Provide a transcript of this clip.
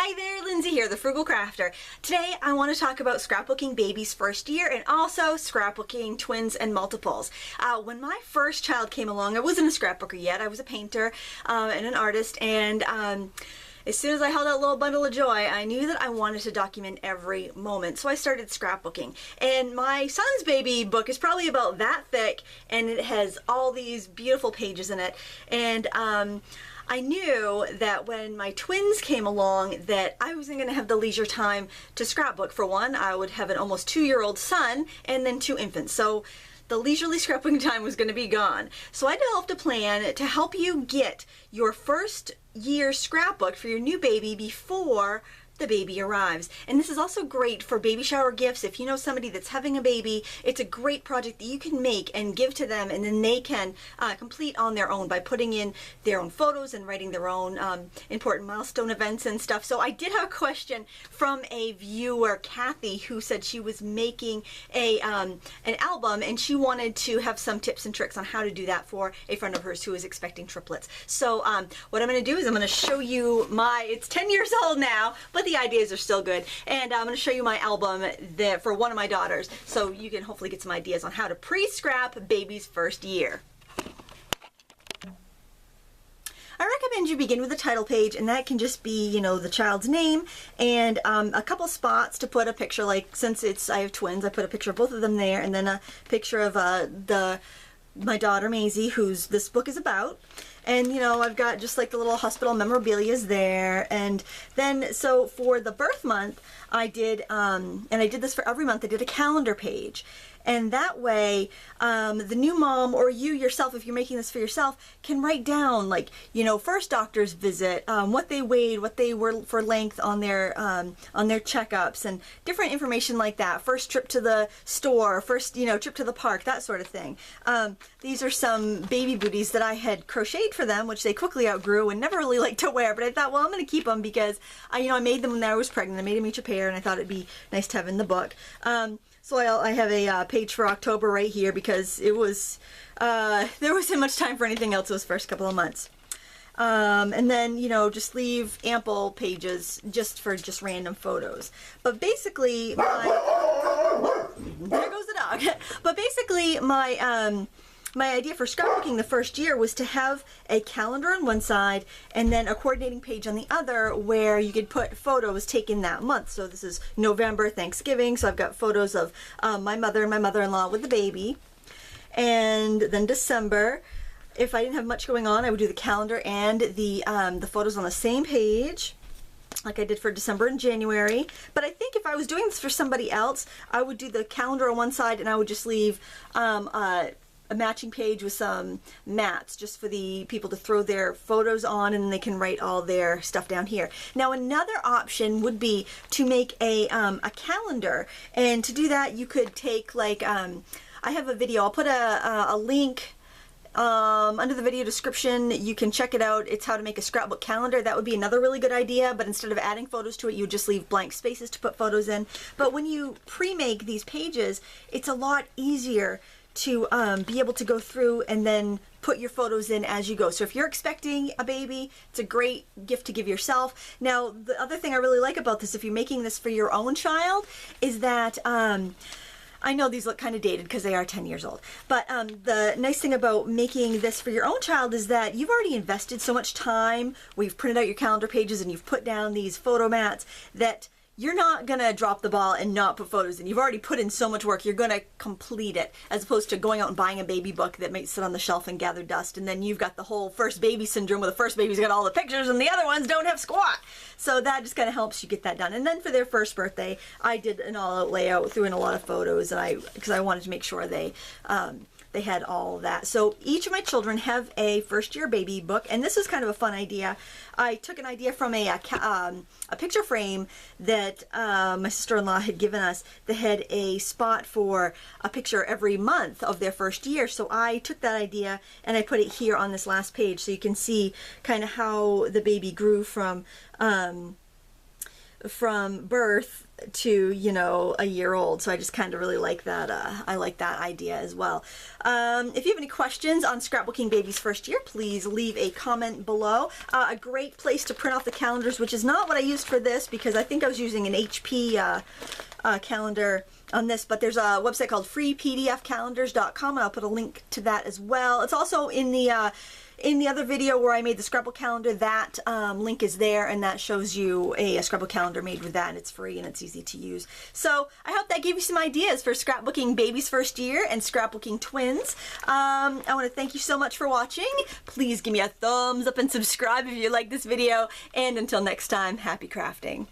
Hi there, Lindsay here, the Frugal Crafter. Today I want to talk about scrapbooking baby's first year and also scrapbooking twins and multiples. When my first child came along, I wasn't a scrapbooker yet. I was a painter and an artist, and as soon as I held out a little bundle of joy, I knew that I wanted to document every moment. So I started scrapbooking. And my son's baby book is probably about that thick, and it has all these beautiful pages in it. And I knew that when my twins came along that I wasn't going to have the leisure time to scrapbook. For one, I would have an almost 2-year-old son and then 2 infants. So the leisurely scrapbooking time was going to be gone. So I developed a plan to help you get your first year scrapbook for your new baby before the baby arrives. And this is also great for baby shower gifts. If you know somebody that's having a baby, it's a great project that you can make and give to them, and then they can complete on their own by putting in their own photos and writing their own important milestone events and stuff. So I did have a question from a viewer, Kathy, who said she was making an album and she wanted to have some tips and tricks on how to do that for a friend of hers who is expecting triplets. So what I'm going to do is I'm going to show you it's 10 years old now, but the ideas are still good, and I'm going to show you my album for one of my daughters, so you can hopefully get some ideas on how to pre-scrap baby's first year. I recommend you begin with the title page, and that can just be, you know, the child's name and a couple spots to put a picture. Like, since I have twins, I put a picture of both of them there, and then a picture of my daughter Maisie, who's this book is about. And, you know, I've got just like the little hospital memorabilia there. And then, so for the birth month, I did, and I did this for every month, I did a calendar page. And that way, the new mom, or you yourself, if you're making this for yourself, can write down, like, you know, first doctor's visit, what they weighed, what they were for length on their checkups, and different information like that. First trip to the store, first, you know, trip to the park, that sort of thing. These are some baby booties that I had crocheted for them, which they quickly outgrew and never really liked to wear. But I thought, well, I'm going to keep them because I made them when I was pregnant. I made them each a pair, and I thought it'd be nice to have in the book. So I have a page for October right here because it was, there wasn't much time for anything else those first couple of months. And then, you know, just leave ample pages just for random photos. But basically, there goes the dog. But basically, my idea for scrapbooking the first year was to have a calendar on one side and then a coordinating page on the other where you could put photos taken that month. So this is November, Thanksgiving, so I've got photos of my mother and my mother-in-law with the baby. And then December, if I didn't have much going on, I would do the calendar and the photos on the same page, like I did for December and January. But I think if I was doing this for somebody else, I would do the calendar on one side and I would just leave a matching page with some mats just for the people to throw their photos on, and they can write all their stuff down here. Now, another option would be to make a calendar, and to do that you could take, like, I have a video, I'll put a link under the video description. You can check it out. It's how to make a scrapbook calendar. That would be another really good idea, but instead of adding photos to it, you would just leave blank spaces to put photos in. But when you pre-make these pages, it's a lot easier to be able to go through and then put your photos in as you go. So if you're expecting a baby, it's a great gift to give yourself. Now, the other thing I really like about this, if you're making this for your own child, is that I know these look kind of dated because they are 10 years old, but the nice thing about making this for your own child is that you've already invested so much time. We've printed out your calendar pages and you've put down these photo mats that you're not going to drop the ball and not put photos in. You've already put in so much work, you're going to complete it, as opposed to going out and buying a baby book that might sit on the shelf and gather dust, and then you've got the whole first baby syndrome where the first baby's got all the pictures and the other ones don't have squat. So that just kind of helps you get that done. And then for their first birthday, I did an all-out layout, threw in a lot of photos, and because I wanted to make sure they had all of that. So each of my children have a first-year baby book, and this is kind of a fun idea. I took an idea from a picture frame that my sister-in-law had given us that had a spot for a picture every month of their first year. So I took that idea and I put it here on this last page so you can see kind of how the baby grew from birth to, you know, a year old. So I just kind of really like that. I like that idea as well. If you have any questions on scrapbooking baby's first year, please leave a comment below. A great place to print off the calendars, which is not what I used for this because I think I was using an HP calendar on this, but there's a website called freepdfcalendars.com, and I'll put a link to that as well. It's also in the other video where I made the scrapbook calendar. That link is there, and that shows you a scrapbook calendar made with that, and it's free and it's easy to use. So I hope that gave you some ideas for scrapbooking baby's first year and scrapbooking twins. I want to thank you so much for watching. Please give me a thumbs up and subscribe if you like this video, and until next time, happy crafting.